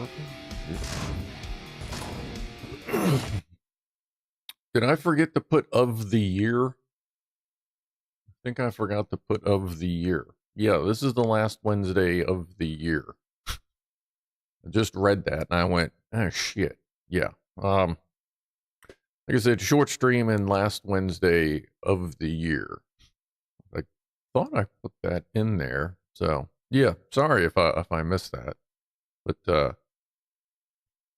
working? Yeah. Did I forget to put of the year? I think I forgot to put of the year. Yeah, this is the last Wednesday of the year. I just read that and I went, oh shit. Yeah. Like I said, short stream and last Wednesday of the year. I thought I put that in there. So yeah, sorry if I missed that. But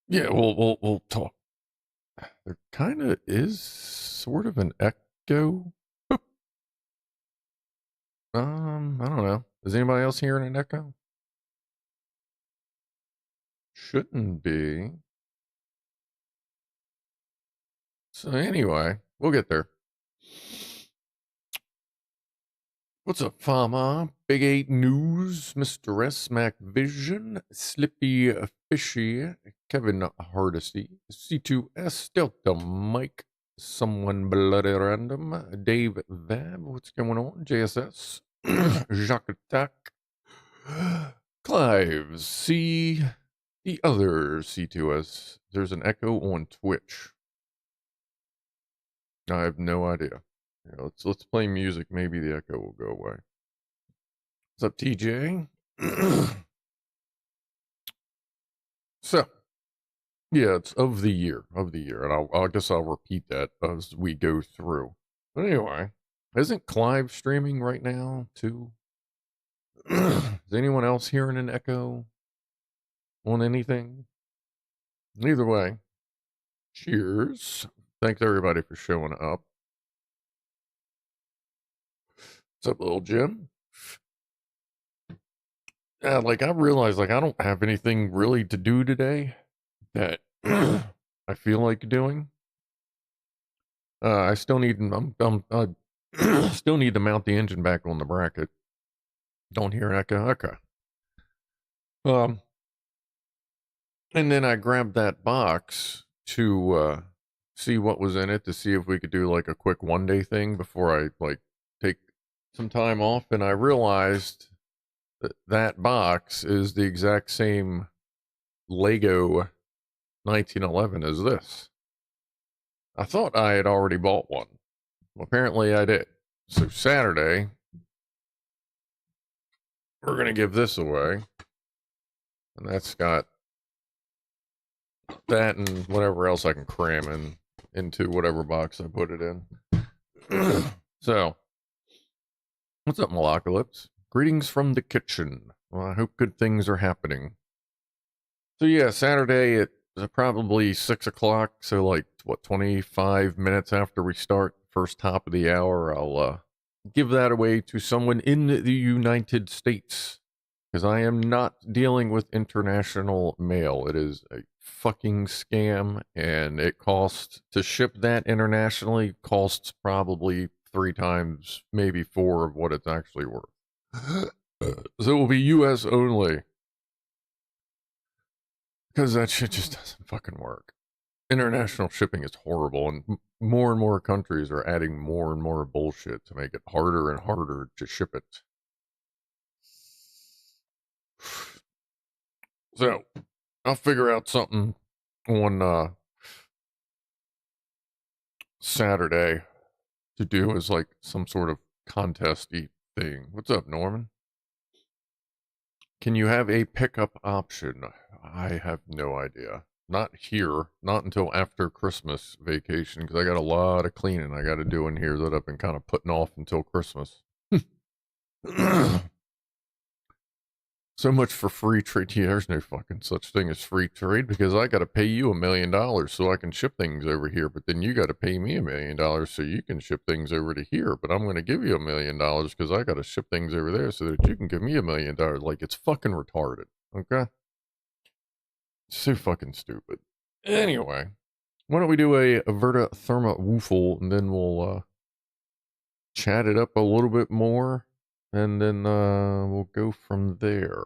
yeah, we'll talk. There kind of is sort of an echo. I don't know. Is anybody else hearing an echo? Shouldn't be. So anyway, we'll get there. What's up, Fama? Big 8 News, Mr. S, Mac Vision, Slippy Fishy, Kevin Hardesty, C2S, Delta Mike, Someone Bloody Random, Dave Vab, what's going on? JSS, Jacques Attack, Clive, C, the other C2S. There's an echo on Twitch. I have no idea. Yeah, let's play music. Maybe the echo will go away. What's up, TJ? So, yeah, it's of the year, and I guess I'll repeat that as we go through. But anyway, isn't Clive streaming right now too? Is anyone else hearing an echo on anything? Either way, cheers. Thanks everybody for showing up. What's up, little Jim? Like I realized, like I don't have anything really to do today that I feel like doing. I still need I still need to mount the engine back on the bracket. Don't hear an echo. Okay. And then I grabbed that box to see what was in it, to see if we could do like a quick one-day thing before I like take some time off, and I realized that box is the exact same Lego 1911 as this. I thought I had already bought one. Well, apparently I did. So Saturday, we're going to give this away. And that's got that and whatever else I can cram into whatever box I put it in. So, what's up, Malacalypse? Greetings from the kitchen. Well, I hope good things are happening. So yeah, Saturday at probably 6 o'clock. So like, what, 25 minutes after we start, first top of the hour, I'll give that away to someone in the United States. Because I am not dealing with international mail. It is a fucking scam, and it costs to ship that internationally costs probably 3 times, maybe 4 of what it's actually worth. So it will be US only. Because that shit just doesn't fucking work. International shipping is horrible, and more countries are adding more and more bullshit to make it harder and harder to ship it. So, I'll figure out something on Saturday to do as like some sort of contesty thing. What's up, Norman? Can you have a pickup option? I have no idea. Not here. Not until after Christmas vacation, because I got a lot of cleaning I got to do in here that I've been kind of putting off until Christmas. So much for free trade. Yeah, there's no fucking such thing as free trade, because I got to pay you $1 million so I can ship things over here, but then you got to pay me $1 million so you can ship things over to here. But I'm going to give you $1 million because I got to ship things over there so that you can give me $1 million. Like, it's fucking retarded. Okay, so fucking stupid. Anyway, why don't we do a Verta Therma Woofle, and then we'll chat it up a little bit more. And then we'll go from there.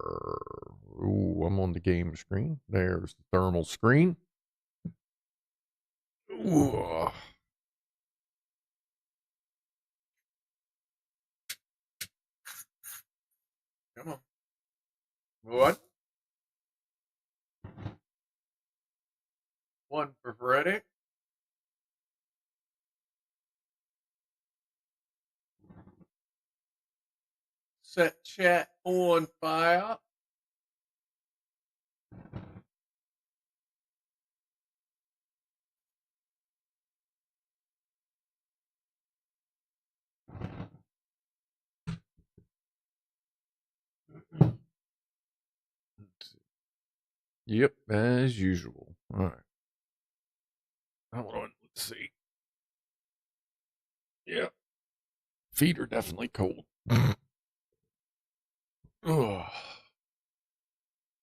Ooh, I'm on the game screen. There's the thermal screen. Ooh. Come on. What? One for Freddy. Set chat on fire. Yep, as usual. All right. Hold on. Let's see. Yep. Feet are definitely cold. Oh.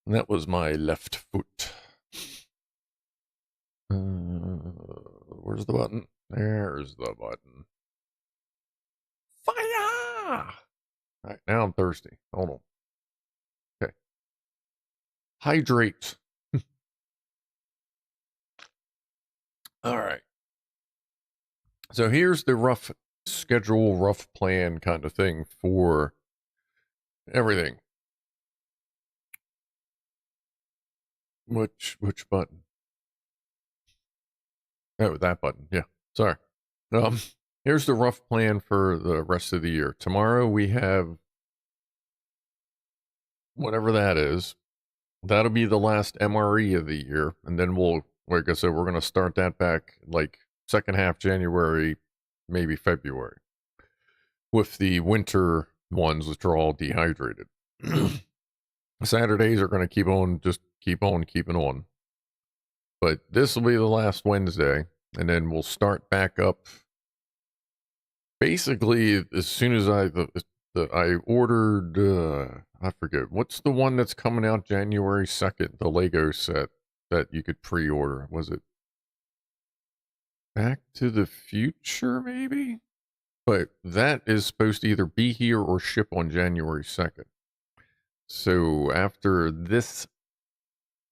That was my left foot. Where's the button? There's the button. Fire! All right, now I'm thirsty. Hold on. Okay. Hydrate. All right. So here's the rough schedule, rough plan kind of thing for everything. Which button? Oh, that button. Yeah. Sorry. Here's the rough plan for the rest of the year. Tomorrow we have whatever that is. That'll be the last MRE of the year, and then we'll, like I said, we're gonna start that back like second half January, maybe February, with the winter ones which are all dehydrated. Saturdays are gonna keep on keeping on. But this will be the last Wednesday, and then we'll start back up. Basically, as soon as I ordered, I forget what's the one that's coming out January 2nd, the Lego set that you could pre-order. Was it Back to the Future, maybe? But that is supposed to either be here or ship on January 2nd. So after this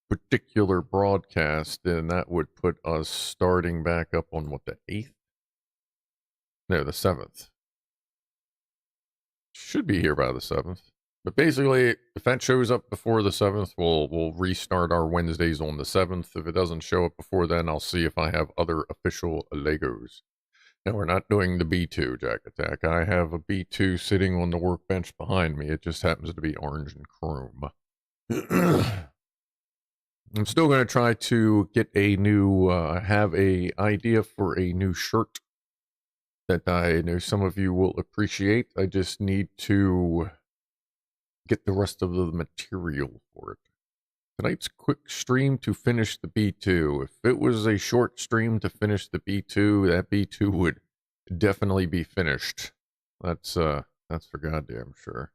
particular broadcast, then that would put us starting back up on what, the 8th? No, the 7th. Should be here by the 7th. But basically, if that shows up before the 7th, we'll restart our Wednesdays on the 7th. If it doesn't show up before then, I'll see if I have other official Legos. Now, we're not doing the B2 Jack Attack. I have a B2 sitting on the workbench behind me. It just happens to be orange and chrome. I'm still going to try to get a new, have a idea for a new shirt that I know some of you will appreciate. I just need to get the rest of the material for it. Tonight's quick stream to finish the B2. If it was a short stream to finish the B2, that B2 would definitely be finished. That's for goddamn sure.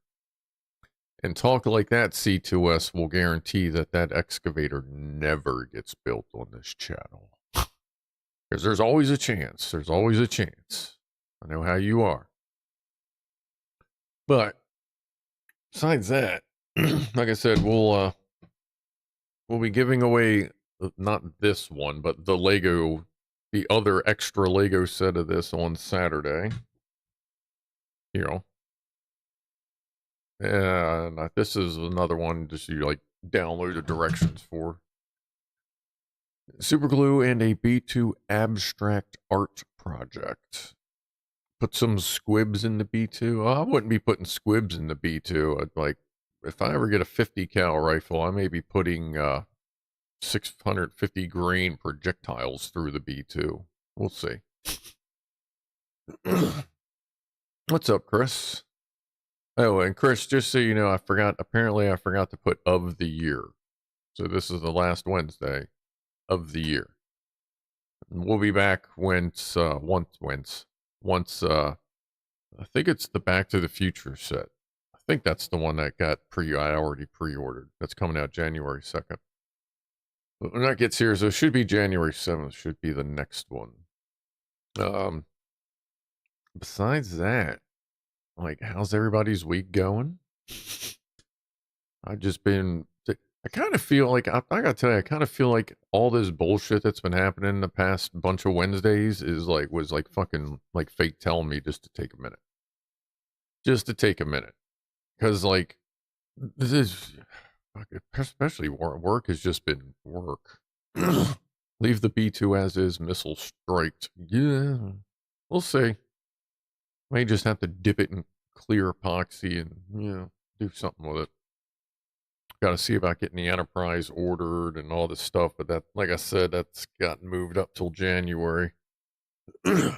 And talk like that, C2S will guarantee that that excavator never gets built on this channel. Because there's always a chance. There's always a chance. I know how you are. But besides that, like I said, we'll be giving away not this one, but the other extra Lego set of this on Saturday. You know. And this is another one just you like download the directions for. Super glue and a B2 abstract art project. Put some squibs in the B2. I wouldn't be putting squibs in the B2. I'd like, if I ever get a 50 cal rifle, I may be putting 650 grain projectiles through the B2. We'll see. What's up, Chris? Oh, and Chris, just so you know, apparently I forgot to put of the year. So this is the last Wednesday of the year. And we'll be back once I think it's the Back to the Future set. I think that's the one that got I already pre-ordered. That's coming out January 2nd. But when that gets here, so it should be January 7th, should be the next one. Besides that, like, how's everybody's week going? I've just been, I kind of feel like, I gotta tell you, I kind of feel like all this bullshit that's been happening in the past bunch of Wednesdays was like fucking, like fate telling me just to take a minute. Just to take a minute. Because, like, this is, especially work has just been work. Leave the B2 as is, missile striked. Yeah, we'll see. May just have to dip it in clear epoxy and, do something with it. Got to see about getting the Enterprise ordered and all this stuff, but that, like I said, that's gotten moved up till January. We'll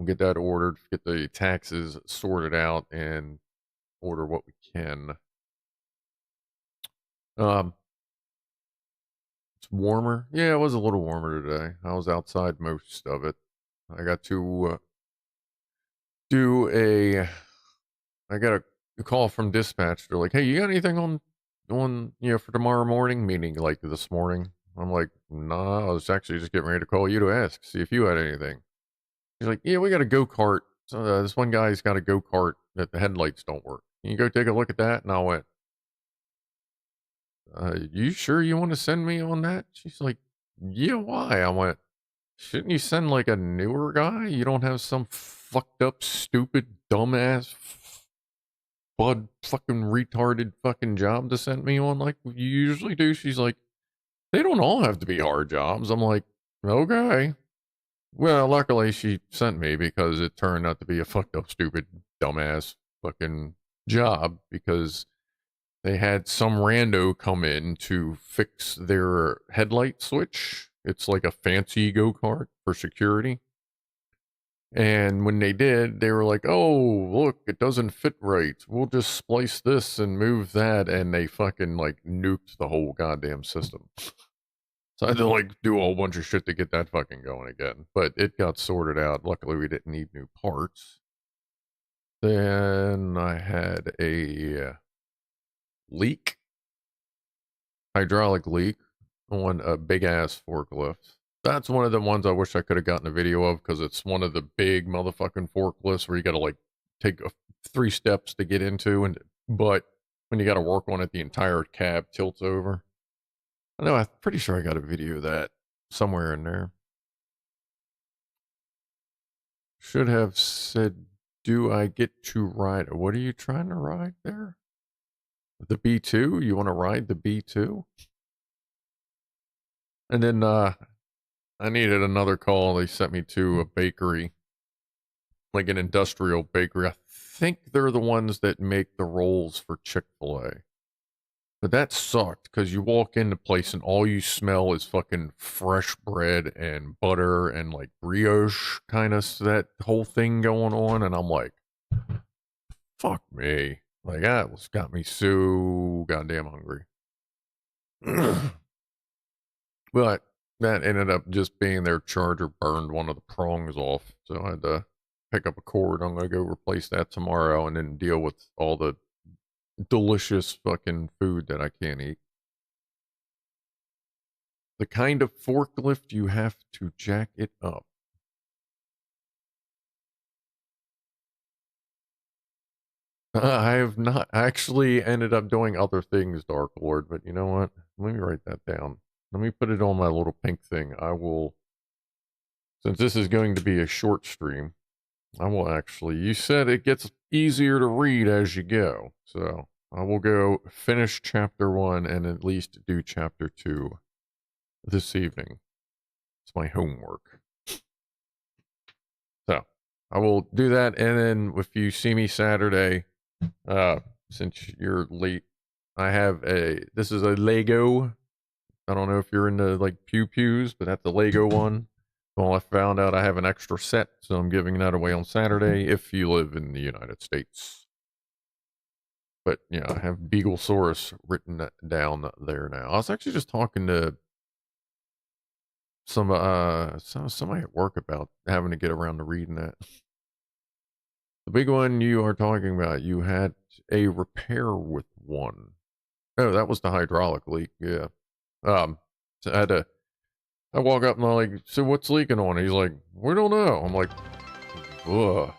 get that ordered, get the taxes sorted out, and order what we can. It's warmer. Yeah, it was a little warmer today. I was outside most of it. I got to I got a call from dispatch. They're like, "Hey, you got anything on for tomorrow morning?" Meaning like this morning. I'm like, "Nah, I was actually just getting ready to call you to ask, see if you had anything." He's like, "Yeah, we got a go-kart. So, this one guy's got a go-kart that the headlights don't work. Can you go take a look at that?" And I went, "You sure you want to send me on that?" She's like, "Yeah, why?" I went, "Shouldn't you send like a newer guy? You don't have some fucked up, stupid, dumbass, bud, fucking retarded fucking job to send me on like you usually do." She's like, "They don't all have to be hard jobs." I'm like, "Okay." Well, luckily she sent me because it turned out to be a fucked up, stupid, dumbass fucking job because they had some rando come in to fix their headlight switch. It's like a fancy go-kart for security. And when they did, they were like, "Oh, look, it doesn't fit right. We'll just splice this and move that." And they fucking like nuked the whole goddamn system. So I had to like do a whole bunch of shit to get that fucking going again. But it got sorted out. Luckily, we didn't need new parts. Then I had a leak, hydraulic leak on a big ass forklift. That's one of the ones I wish I could have gotten a video of because it's one of the big motherfucking forklifts where you got to like take 3 steps to get into, but when you got to work on it, the entire cab tilts over. I know, I'm pretty sure I got a video of that somewhere in there. Should have said, "Do I get to ride?" What are you trying to ride there? The B2? You want to ride the B2? And then I needed another call. They sent me to a bakery, like an industrial bakery. I think they're the ones that make the rolls for Chick-fil-A. But that sucked because you walk in the place and all you smell is fucking fresh bread and butter and like brioche kind of that whole thing going on. And I'm like, fuck me. Like that got me so goddamn hungry. But that ended up just being their charger burned one of the prongs off. So I had to pick up a cord. I'm going to go replace that tomorrow and then deal with all the delicious fucking food that I can't eat. The kind of forklift you have to jack it up. I have not actually ended up doing other things, Dark Lord, but you know what? Let me write that down. Let me put it on my little pink thing. I will, since this is going to be a short stream, I will actually, you said it gets easier to read as you go. So I will go finish chapter 1 and at least do chapter 2 this evening. It's my homework. So I will do that. And then if you see me Saturday, since you're late, I have this is a Lego. I don't know if you're into like pew pews, but that's a Lego one. Well, I found out I have an extra set, so I'm giving that away on Saturday if you live in the United States. But yeah, I have Beaglesaurus written down there now. I was actually just talking to somebody at work about having to get around to reading that. The big one you are talking about, you had a repair with one. Oh, that was the hydraulic leak. Yeah. So I walk up and I'm like, "So what's leaking on?" He's like, "We don't know." I'm like, ugh.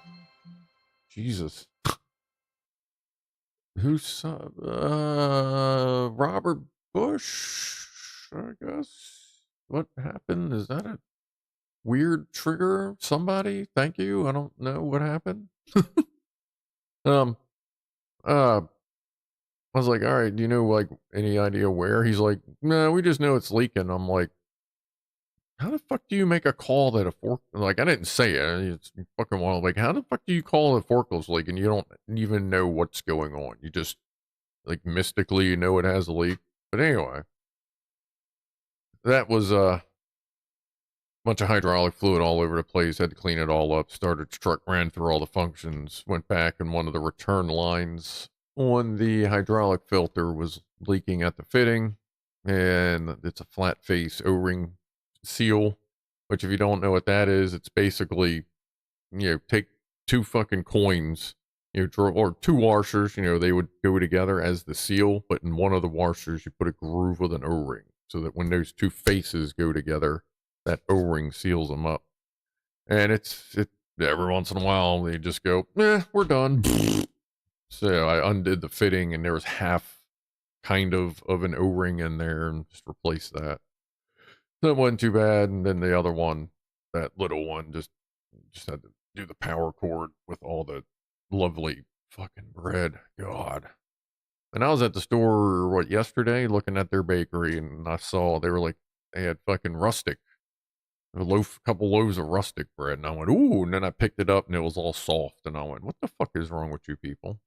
Jesus. Who's, Robert Bush, I guess? What happened? Is that a weird trigger? Somebody? Thank you. I don't know what happened. Um, uh, I was like, "All right, do you know like any idea where?" He's like, "No, we just know it's leaking." I'm like, how the fuck do you make a call that a fork, like, I didn't say it, it's fucking wild. Like, how the fuck do you call a forklift leak and you don't even know what's going on? You just, like, mystically, you know it has a leak. But anyway, that was a bunch of hydraulic fluid all over the place. Had to clean it all up. Started truck, ran through all the functions, went back, and one of the return lines on the hydraulic filter was leaking at the fitting, and it's a flat face O-ring seal, which if you don't know what that is, it's basically, take two fucking coins, or two washers, they would go together as the seal, but in one of the washers you put a groove with an O-ring so that when those two faces go together, that O-ring seals them up. And it's every once in a while they just go, we're done. So I undid the fitting and there was half kind of an O-ring in there and just replaced that. That wasn't too bad. And then the other one, that little one, just had to do the power cord with all the lovely fucking bread. God. And I was at the store, yesterday, looking at their bakery, and I saw they had fucking rustic, couple loaves of rustic bread, and I went, ooh, and then I picked it up and it was all soft, and I went, what the fuck is wrong with you people?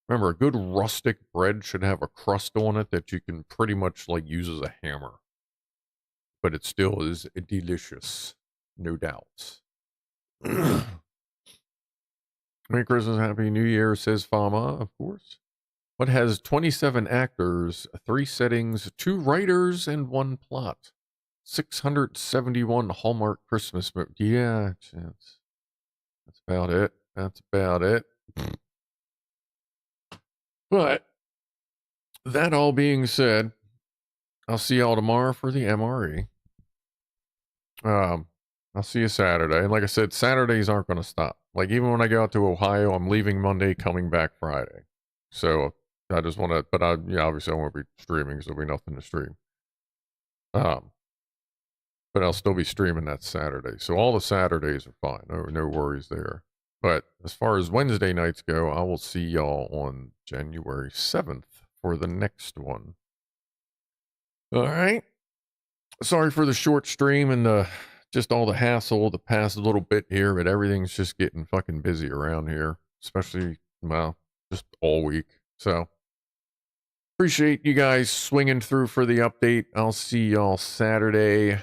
Remember, a good rustic bread should have a crust on it that you can pretty much use as a hammer. But it still is delicious, no doubts. Merry Christmas, Happy New Year, says Fama, of course. What has 27 actors, 3 settings, 2 writers, and 1 plot? 671 Hallmark Christmas movie. Yeah, chance. That's about it. That's about it. But that all being said, I'll see y'all tomorrow for the MRE. I'll see you Saturday. And like I said, Saturdays aren't going to stop. Even when I go out to Ohio, I'm leaving Monday, coming back Friday. So I just want to, but obviously I won't be streaming, so there'll be nothing to stream. But I'll still be streaming that Saturday. So all the Saturdays are fine. No worries there. But as far as Wednesday nights go, I will see y'all on January 7th for the next one. All right. Sorry for the short stream and just all the hassle the past little bit here, but everything's just getting fucking busy around here, especially, just all week. So appreciate you guys swinging through for the update. I'll see y'all Saturday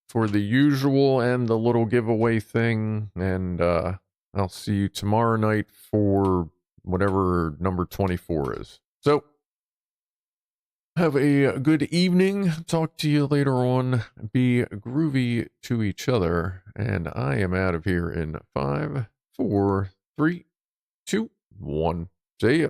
for the usual and the little giveaway thing, and I'll see you tomorrow night for whatever number 24 is. So have a good evening. Talk to you later on. Be groovy to each other, and I am out of here in 5, 4, 3, 2, 1. See ya.